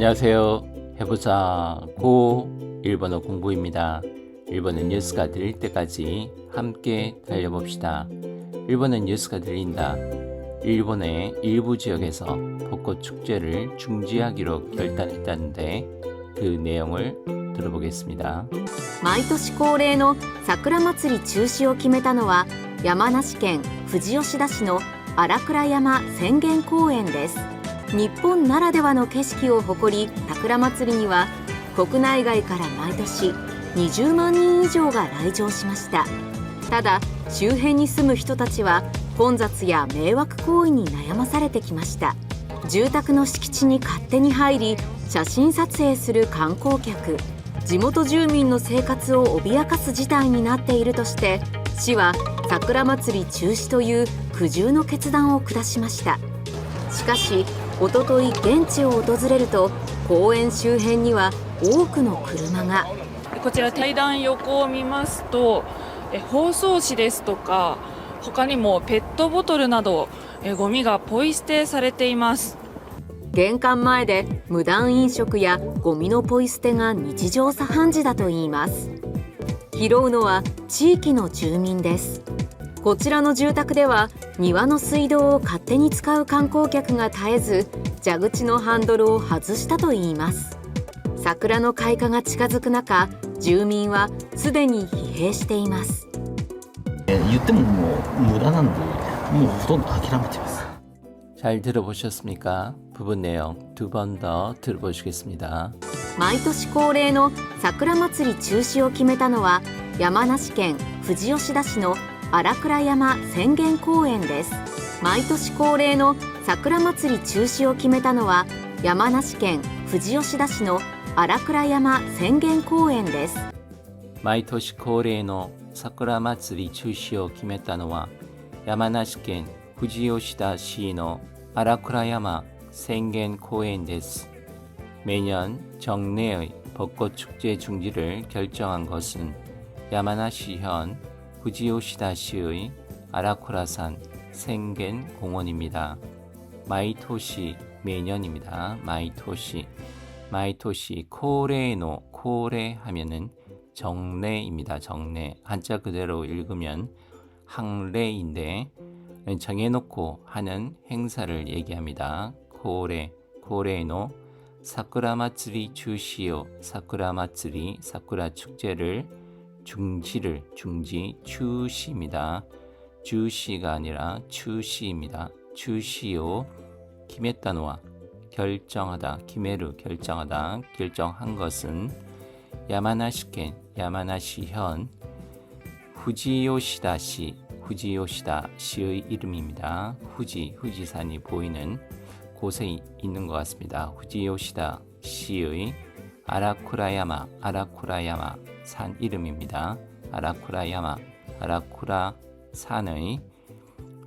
안녕하세요. 해보자 고 일본어 공부입니다. 일본어 뉴스가 들릴 때까지 함께 달려봅시다. 일본어 뉴스가 들린다. 일본의 일부 지역에서 벚꽃 축제를 중지하기로 결단했다는데 그 내용을 들어보겠습니다. 毎年恒例の桜まつり中止を決めたのは山梨県富士吉田市の荒倉山浅間公園です。日本ならではの景色を誇り、桜まつりには国内外から毎年20万人以上が来場しました。ただ周辺に住む人たちは混雑や迷惑行為に悩まされてきました。住宅の敷地に勝手に入り写真撮影する観光客、地元住民の生活を脅かす事態になっているとして市は桜まつり中止という苦渋の決断を下しました。しかしおととい現地を訪れると公園周辺には多くの車が。こちら対談横を見ますと包装紙ですとか他にもペットボトルなどゴミがポイ捨てされています。玄関前で無断飲食やゴミのポイ捨てが日常茶飯事だといいます。拾うのは地域の住民です。こちらの住宅では庭の水道を勝手に使う観光客が絶えず蛇口のハンドルを外したといいます。桜の開花が近づく中、住民はすでに疲弊しています。言ってももう無駄なんでもうほとんど諦めてます。 잘 들어보셨습니까? 부분 내용 두 번 더 들어보시겠습니다. 毎年恒例の桜まつり中止を決めたのは山梨県富士吉田市の荒倉山浅間公園です。毎年恒例の桜まつり中止を決めたのは山梨県富士吉田市の荒倉山浅間公園です。毎年恒例の桜祭り中止を決めたのは山梨県富士吉田市の荒倉山浅間公園です。 매년 정례의 벚꽃 축제 중지를 결정한 것은 야마나시현 후지요시다시의 아라쿠라산 생겐 공원입니다. 마이토시 매년입니다. 마이토시 코레노 코레 하면은 정례입니다. 정례 한자 그대로 읽으면 항례인데 정해놓고 하는 행사를 얘기합니다. 코레노 사쿠라 마츠리 주시오. 사쿠라 마츠리 사쿠라 축제를 중지 추시입니다. 주시가 아니라 추시입니다. 추시오. 키메타노와 결정하다. 키메르 결정한 것은 야마나시현 후지요시다시의 이름입니다. 후지산이 보이는 곳에 있는 것 같습니다. 후지요시다 시의 아라쿠라야마 산 이름입니다. 아라쿠라 산의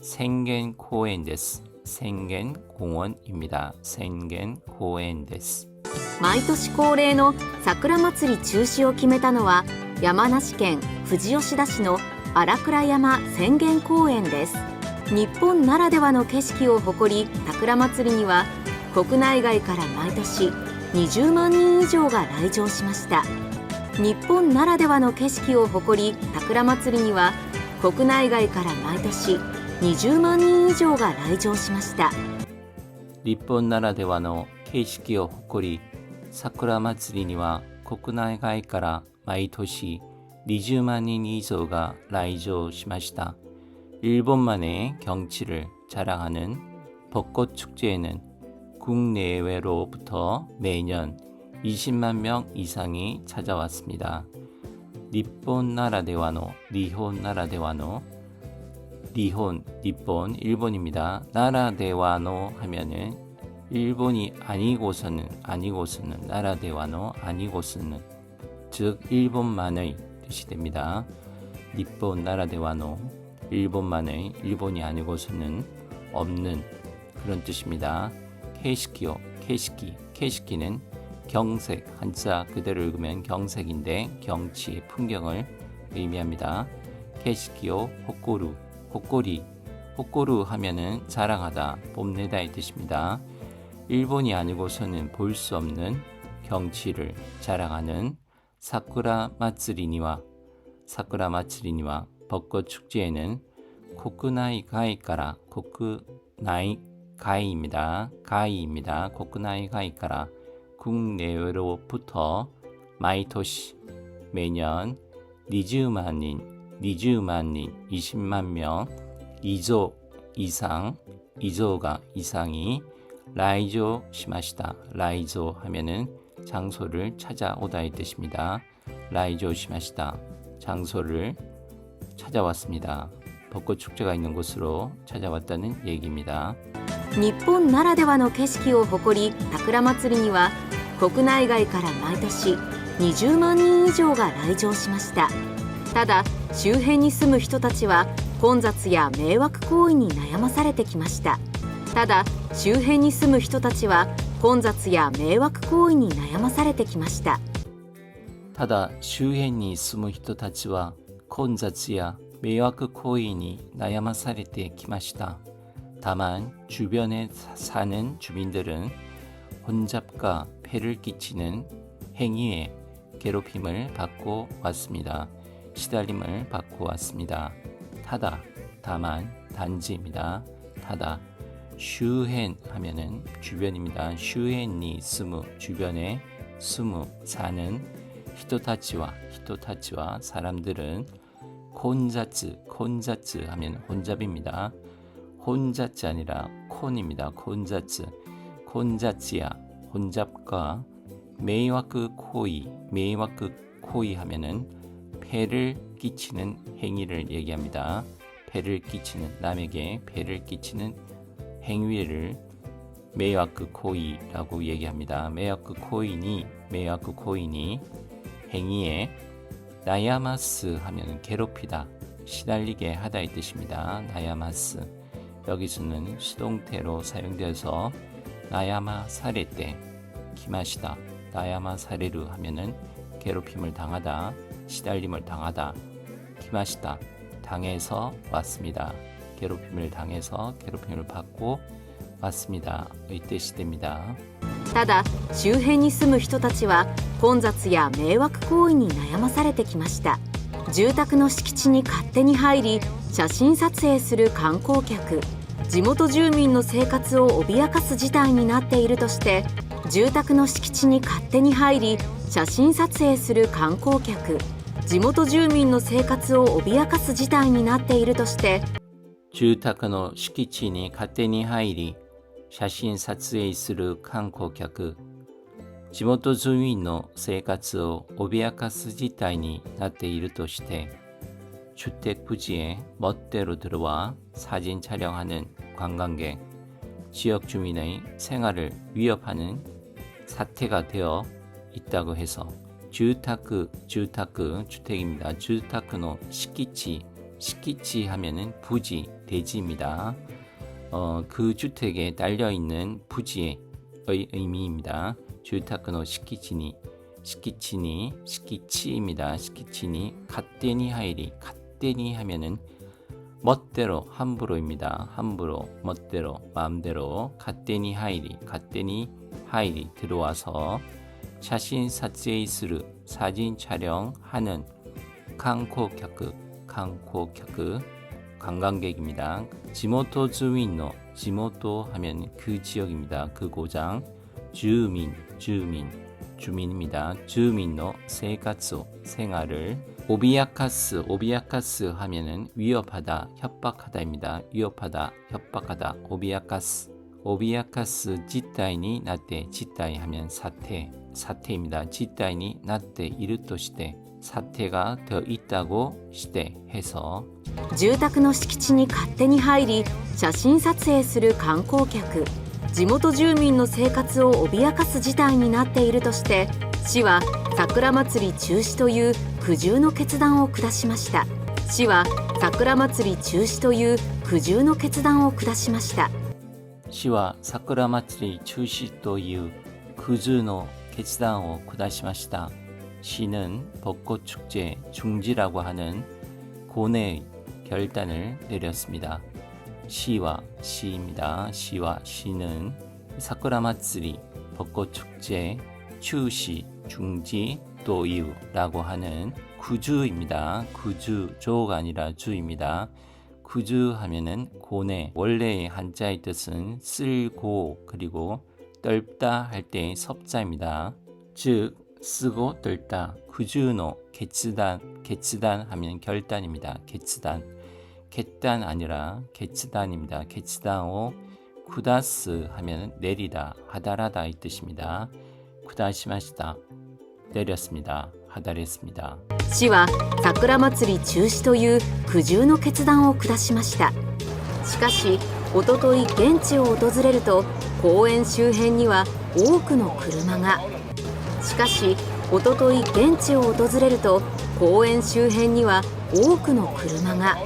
생겐 공원です. 생겐 공원입니다. 생겐公園です。毎年恒例の桜まつり中止を決めたのは山梨県富士吉田市の荒倉山浅間公園です。日本ならではの景色を誇り、桜まつりには国内外から毎年20万人以上が来場しました。日本ならではの景色を誇り、桜まつりには国内外から毎年20万人以上が来場しました。日本ならではの景色を誇り、桜祭りには国内外から毎年20万人以上が来場しました。 일본만의 경치를 자랑하는 벚꽃 축제에는 국내외로부터 매년 20만 명 이상이 찾아왔습니다. 니폰 나라데와노 니폰 일본입니다. 나라데와노 하면은 일본이 아니고서는 나라데와노 아니고서는 즉 일본만의 뜻이 됩니다. 니폰 나라데와노 일본만의 일본이 아니고서는 없는 그런 뜻입니다. 케시키는 경색 한자 그대로 읽으면 경색인데 경치 풍경을 의미합니다. 케시키요 호꼬루 하면은 자랑하다 뽐내다의 뜻입니다. 일본이 아니고서는 볼 수 없는 경치를 자랑하는 사쿠라 마츠리니와 벚꽃 축제에는 코쿠나이 가이까라 코쿠나이 가이까라 국내외로부터 마이토시 매년 20만 인 20만 명 이조가 이상이 라이조 시마시다. 라이조 하면은 장소를 찾아오다의 뜻입니다. 라이조 시마시다. 장소를 찾아왔습니다. 벚꽃 축제가 있는 곳으로 찾아왔다는 얘기입니다. 日本ならではの景色を誇り、桜まつりには国内外から毎年20万人以上が来場しました。ただ周辺に住む人たちは混雑や迷惑行為に悩まされてきました。ただ周辺に住む人たちは混雑や迷惑行為に悩まされてきました。ただ周辺に住む人たちは混雑や迷惑行為に悩まされてきました。 다만 주변에 사는 주민들은 혼잡과 폐를 끼치는 행위에 괴롭힘을 받고 왔습니다. 시달림을 받고 왔습니다. 다만 단지입니다. 슈헨 하면은 주변입니다. 슈헨이 주변에 사는 히토타치와 사람들은 콘자츠 하면 혼잡입니다. 혼자츠 아니라 콘입니다. 콘자츠야 혼잡과 메이와크 코이 하면은 폐를 끼치는 행위를 얘기합니다. 남에게 폐를 끼치는 행위를 메이와크 코이라고 얘기합니다. 메이와크 코이니 행위에 나야마스 하면 괴롭히다, 시달리게 하다의 뜻입니다. 나야마스. 여기서는 수동태로 사용되어서 나야마 사레 때 기마시다, 나야마 사레루 하면은 괴롭힘을 당하다, 시달림을 당하다, 기마시다 당해서 왔습니다. 괴롭힘을 당해서 괴롭힘을 받고 왔습니다. 의 뜻이 됩니다. ただ周辺に住む人たちは混雑や迷惑行為に悩まされてきました。住宅の敷地に勝手に入り写真撮影する観光客、地元住民の生活を脅かす事態になっているとして、住宅の敷地に勝手に入り写真撮影する観光客、地元住民の生活を脅かす事態になっているとして、住宅の敷地に勝手に入り写真撮影する観光客、地元住民の生活を脅かす事態になっているとして、주택 부지에 멋대로 들어와 사진 촬영하는 관광객, 지역 주민의 생활을 위협하는 사태가 되어 있다고 해서 주택입니다. 주택의 시키치 하면은 부지, 대지입니다. 그 주택에 달려있는 부지의 의미입니다. 주택의 시키치입니다. 시키치니 갓데니 하면은 멋대로, 함부로입니다. 멋대로, 마음대로 갓데니 하이리 들어와서 사진 사츠에이스루 사진 촬영하는 관광객 관광객입니다. 지모토 주민노, 지모토 하면 그 지역입니다. 그 고장, 주민입니다. 주민노 생活, 생활을 오비야카스 하면은 위협하다, 협박하다입니다. 협박하다, 오비야카스 지타이니 나tte, 지타이 하면 사태입니다. 지타이니 나tte 이르として 사태가 더 있다고 시대 해서 住宅の敷地に勝手に入り写真撮影する観光客、地元住民の生活を脅かす事態になっているとして、市は桜まつり中止という苦渋の決断を下しました。市は桜まつり中止という苦渋の決断を下しました。市は桜祭り中止という苦渋の決断を下しました。 시는 벚꽃 축제 중지라고 하는 고뇌의 결단을 내렸습니다. 시입니다. 시는 사쿠라 마츠리, 벚꽃 축제, 추시, 중지, 도이유라고 하는 구주입니다. 구주, 조가 아니라 주입니다. 구주 하면은 고뇌, 원래의 한자의 뜻은 쓸고 그리고 떨다 할 때의 섭자입니다. 즉 쓰고 떨다, 구주노 개츠단, 개츠단 하면 결단입니다. 개츠단, 갯단 아니라 개츠단입니다. 개츠단오 쿠다스 하면 내리다, 하다라다 이 뜻입니다. 쿠다시마시다, 내렸습니다. 하다했습니다. 市は桜祭り中止という苦渋の決断を下しました。しかしおととい現地を訪れると公園周辺には多くの車が。しかしおととい現地を訪れると公園周辺には多くの車が。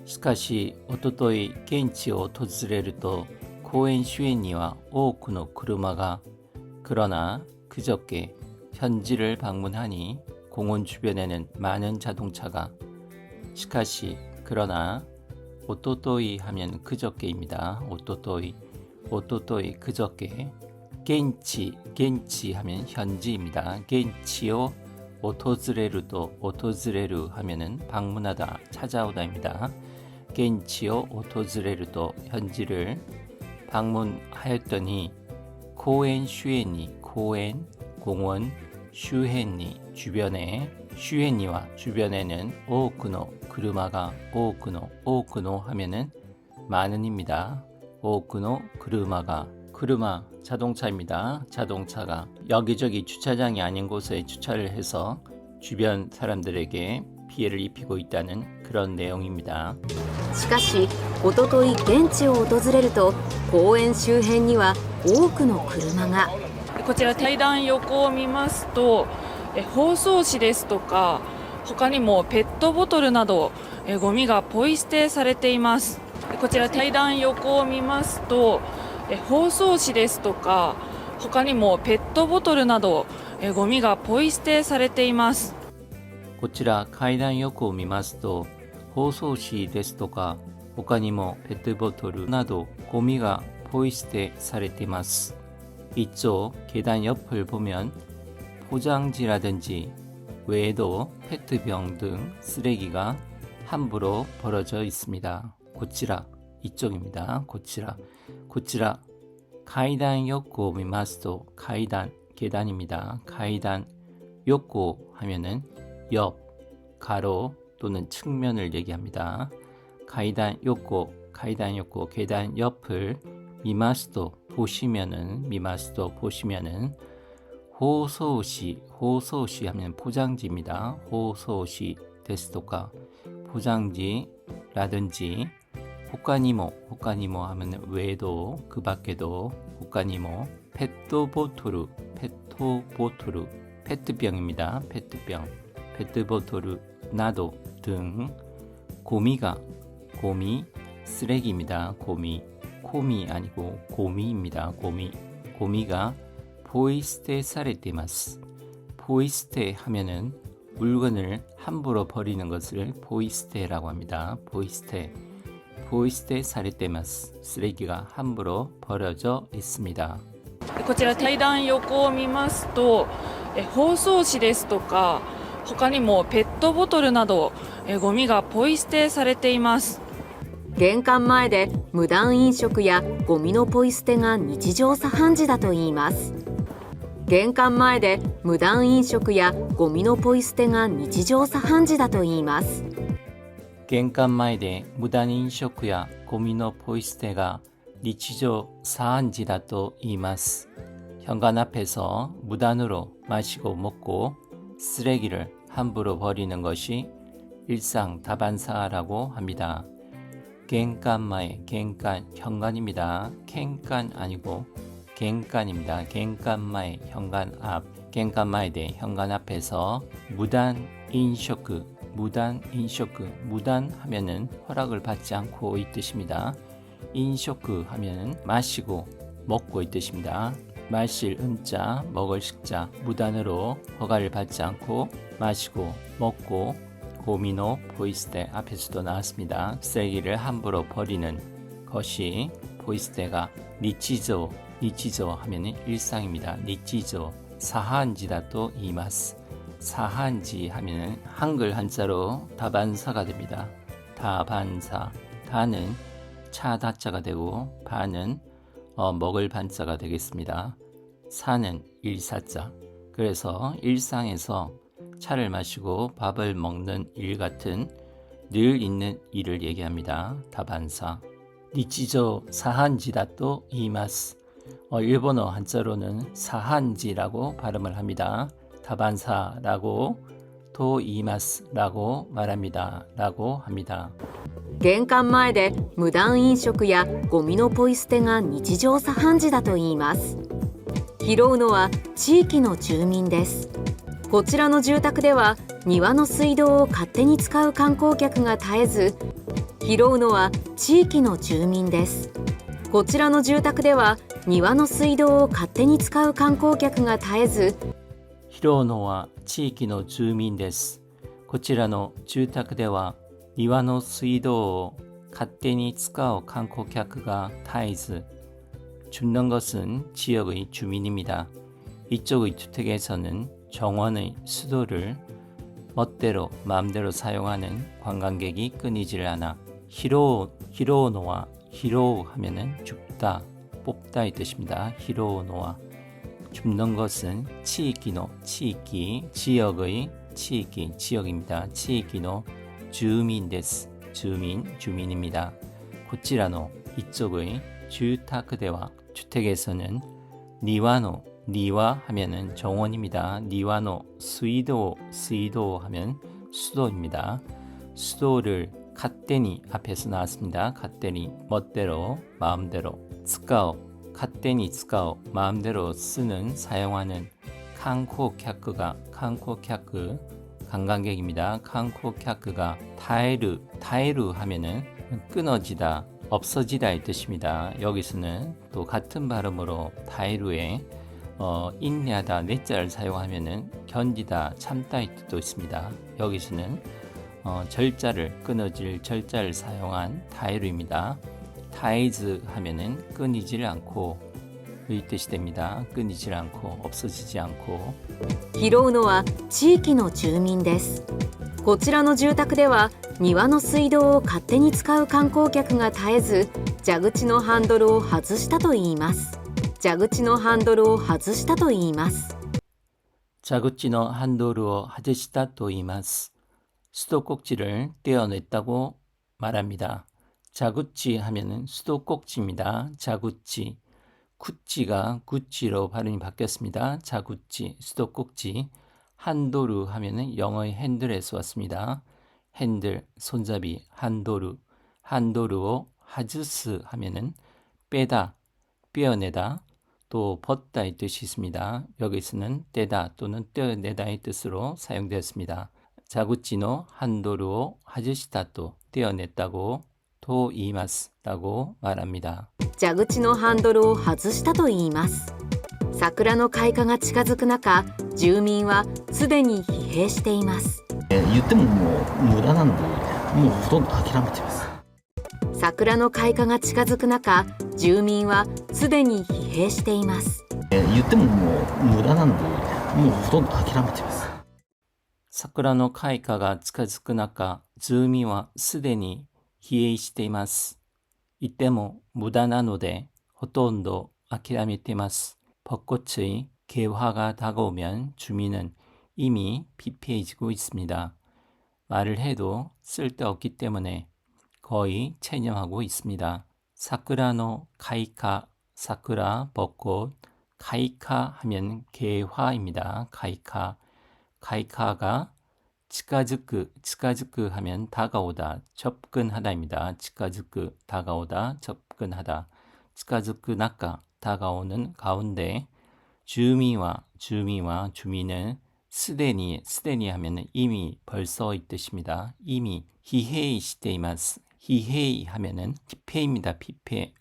しかし、おととい現地を訪れると公園周辺には多くの車が。 그러나 그저께 현지를 방문하니 공원 주변에는 많은 자동차가. 시카시, 그러나 오토토이 하면 그저께입니다. 오토토이, 오토토이 그저께. 겐치, 겐치 하면 현지입니다. 겐치요 오토즈레루도 오토즈레루 하면은 방문하다, 찾아오다입니다. 겐치요 오토즈레루도 현지를 방문하였더니 고엔 슈엔니, 고엔 공원, 슈헨니 주변에, 슈헨니와 주변에는 오쿠노 그르마가, 오쿠노 하면은 많은입니다. 오쿠노 그르마가, 그르마 자동차입니다. 자동차가 여기저기 주차장이 아닌 곳에 주차를 해서 주변 사람들에게 피해를 입히고 있다는 그런 내용입니다. しかしおととい現地を訪れると公園周辺には多くの車が。こちら対談横を見ますと包装紙ですとか他にもペットボトルなどゴミがポイ捨てされています。こちら対談横を見ますと包装紙ですとか他にもペットボトルなどゴミがポイ捨てされています。こちら階段横を見ますと包装紙ですとか他にもペットボトルなどゴミがポイ捨てされています。 이쪽 계단 옆을 보면 포장지라든지 외에도 페트병 등 쓰레기가 함부로 버려져 있습니다. 고치라 이쪽입니다. 고치라階段 욕고 미마스도階段 계단입니다.階段 욕고 하면은 옆, 가로 또는 측면을 얘기합니다. 階段 욕고 계단 옆을 미마스도 보시면은 호소시 하면 포장지입니다. 호소시 데스토가 포장지라든지 호카니모 하면 외에도 그 밖에도 호카니모 페트보토르 페트병입니다. 페트보토르 나도 등 고미 쓰레기입니다. 고미 아니고 고미입니다. 고미가 포이스테 사레테마스. 포이스테 하면은 물건을 함부로 버리는 것을 포이스테라고 합니다. 포이스테 사레테마스. 쓰레기가 함부로 버려져 있습니다. こちら対談横を見ますと包装紙ですとか他にもペットボトルなどゴミがポイ捨てされています。 玄関前で無断飲食やゴミのポイ捨てが日常茶飯事だといいます。玄関前で無断飲食やゴミのポイ捨てが日常茶飯事だといいます。 玄関前で無断飲食やゴミのポイ捨てが日常茶飯事だと言います。 현관 앞에서 무단으로 마시고 먹고 쓰레기를 함부로 버리는 것이 일상다반사라고 합니다. 玄関前, 玄関, 현관입니다. 캔간 아니고 갱간입니다. 玄関前, 현관 앞. 玄関前で 현관 앞에서 무단 인쇼크, 무단 하면은 허락을 받지 않고 이 뜻입니다. 인쇼크 하면은 마시고 먹고 이 뜻입니다. 마실 은자, 먹을 식자, 무단으로 허가를 받지 않고 마시고 먹고 고미노 포이스테 앞에서도 나왔습니다. 쓰레기를 함부로 버리는 것이 포이스테가 니치조 하면은 일상입니다. 니치조 사한지다と 이마스. 사한지 하면은 한글 한자로 다반사가 됩니다. 다반사. 다는 차 다자가 되고 반은 먹을 반자가 되겠습니다. 사는 일사자. 그래서 일상에서 차를 마시고 밥을 먹는 일 같은 늘 있는 일을 얘기합니다. 다반사. 니치조 사한지다と 이마스. 일본어 한자로는 사한지라고 발음을 합니다. 다반사라고 또 이마스라고 말합니다. 라고 합니다. 玄関前で無断飲食やゴミのポイ捨てが日常茶飯事だといいます。拾うのは地域の住民です。こちらの住宅では庭の水道を勝手に使う観光客が絶えず、拾うのは地域の住民です。こちらの住宅では庭の水道を勝手に使う観光客が絶えず、拾うのは地域の住民です。こちらの住宅では庭の水道を勝手に使う観光客が絶えず, 줍는 것은 지역의 주민입니다. 이쪽의 주택에서는 정원의 수도를 멋대로 마음대로 사용하는 관광객이 끊이질 않아. 히로노와 히로 하면은 줍다, 뽑다 이 뜻입니다. 히로노와 줍는 것은 치이키노, 치이키, 지역의 치이키, 지역입니다. 치이키노 주민 데스, 주민입니다. 고치라노, 이쪽의 주타크대와 주택에서는 니와노, 니와 하면은 정원입니다. 니와노 수이도 하면 수도입니다. 수도를 갓데니 앞에서 나왔습니다. 갓데니 멋대로 마음대로 쓰까오 갓데니 쓰까오 마음대로 쓰는 사용하는 칸코캬크가 칸코캬크 관광객입니다. 칸코캬크가 타에르 하면은 끊어지다 없어지다 이 뜻입니다. 여기서는 또 같은 발음으로 타에르에 인내하다 내자를 사용하면은 견디다 참다 이 뜻도 있습니다. 여기서는 절자를 끊어질 절자를 사용한 타에르입니다. 타에즈 하면은 끊이질 않고 이 뜻이 됩니다. 끊이질 않고 없어지지 않고. 拾うのは地域の住民です。こちらの住宅では庭の水道を勝手に使う観光客が絶えず、蛇口のハンドルを外したといいます。蛇口のハンドルを外したといいます。자구치노 한도르오 하즈시다と 이마스. 수도꼭지를 떼어냈다고 말합니다. 자구치 하면은 수도꼭지입니다. 자구치. 구찌가 구찌로 발음이 바뀌었습니다. 자구치, 수도꼭지. 한도르 하면은 영어의 핸들에서 왔습니다. 핸들, 손잡이, 한도르. 한도르오 하즈스 하면은 빼다, 떼어내다, 또 벗다 이 뜻이 있습니다. 여기서는 떼다 또는 떼어내다의 뜻으로 사용되었습니다. 자구치노 한도르오 하즈시다또 떼어냈다고 도 이마스라고 말합니다. 蛇口のハンドルを外したといいます。桜の開花が近づく中、住民はすでに疲弊しています。言ってももう無駄なんで、もうほとんど諦めてます。桜の開花が近づく中、住民はすでに疲弊しています。言ってももう無駄なんで、もうほとんど諦めてます。桜の開花が近づく中、住民はすでに疲弊しています。言っても無駄なのでほとんど諦めています. 벚꽃의 개화가 다가오면 주민은 이미 피폐해지고 있습니다. 말을 해도 쓸데없기 때문에 거의 체념하고 있습니다. 사쿠라노 카이카, 사쿠라 벚꽃, 카이카 하면 개화입니다. 카이카, 카이카가 치카즈크 하면 다가오다, 접근하다입니다. 치카즈크 다가오다, 접근하다. 치카즈크 나카 다가오는 가운데. 주민은 스데니 하면 이미 벌써 이 뜻입니다. 이미 히헤이 시테이마스. 히헤이 하면은 피폐입니다. 피폐.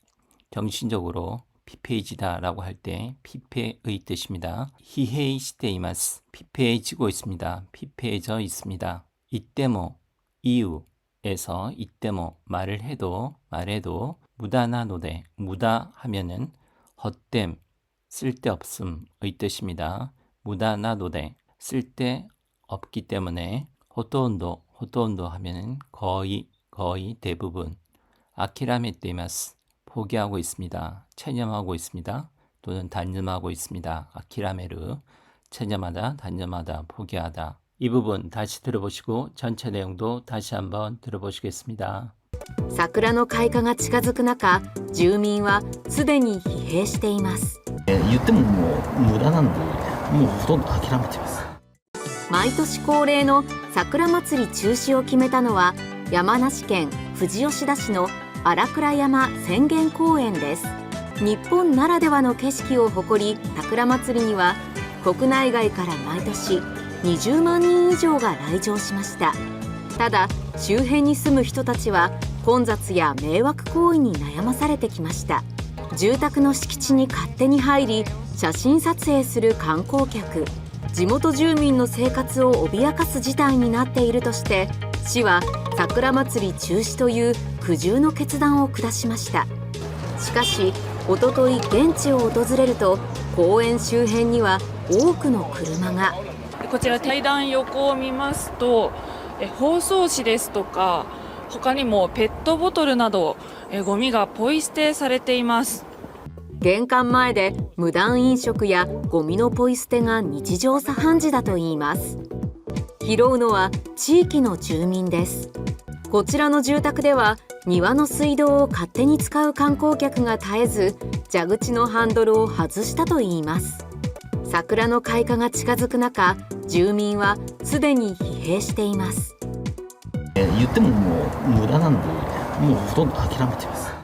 정신적으로 피폐해지다라고 할 때 피폐의 뜻입니다. 히헤이 시테이마스. 피폐해지고 있습니다. 피폐해져 있습니다. 이때모 이유에서 이때모 말해도 무다나노데 무다 하면은 헛됨, 쓸데없음의 뜻입니다. 무다나도데 쓸데없기 때문에 호토온도 하면은 거의 대부분 아키라메테이마스 포기하고 있습니다. 체념하고 있습니다. 또는 단념하고 있습니다. 아키라메르 체념하다, 단념하다, 포기하다. 이 부분 다시 들어보시고 전체 내용도 다시 한번 들어보시겠습니다. 桜の開花が近づく中、住民はすでに疲弊しています。言ってももう無駄なんで、もうほとんど諦めてます。毎年恒例の桜祭り中止を決めたのは山梨県富士吉田市の荒倉山浅間公園です。日本ならではの景色を誇り、桜祭りには国内外から毎年20万人以上が来場しました。ただ周辺に住む人たちは混雑や迷惑行為に悩まされてきました。住宅の敷地に勝手に入り写真撮影する観光客、地元住民の生活を脅かす事態になっているとして、市は桜祭り中止という苦渋の決断を下しました。しかしおととい現地を訪れると、公園周辺には多くの車が。こちら対談横を見ますと、包装紙ですとか他にもペットボトルなどゴミがポイ捨てされています。玄関前で無断飲食やゴミのポイ捨てが日常茶飯事だといいます。拾うのは地域の住民です。こちらの住宅では庭の水道を勝手に使う観光客が絶えず、蛇口のハンドルを外したといいます。桜の開花が近づく中、住民はすでに疲弊しています。言ってももう無駄なんで、もうほとんど諦めてます。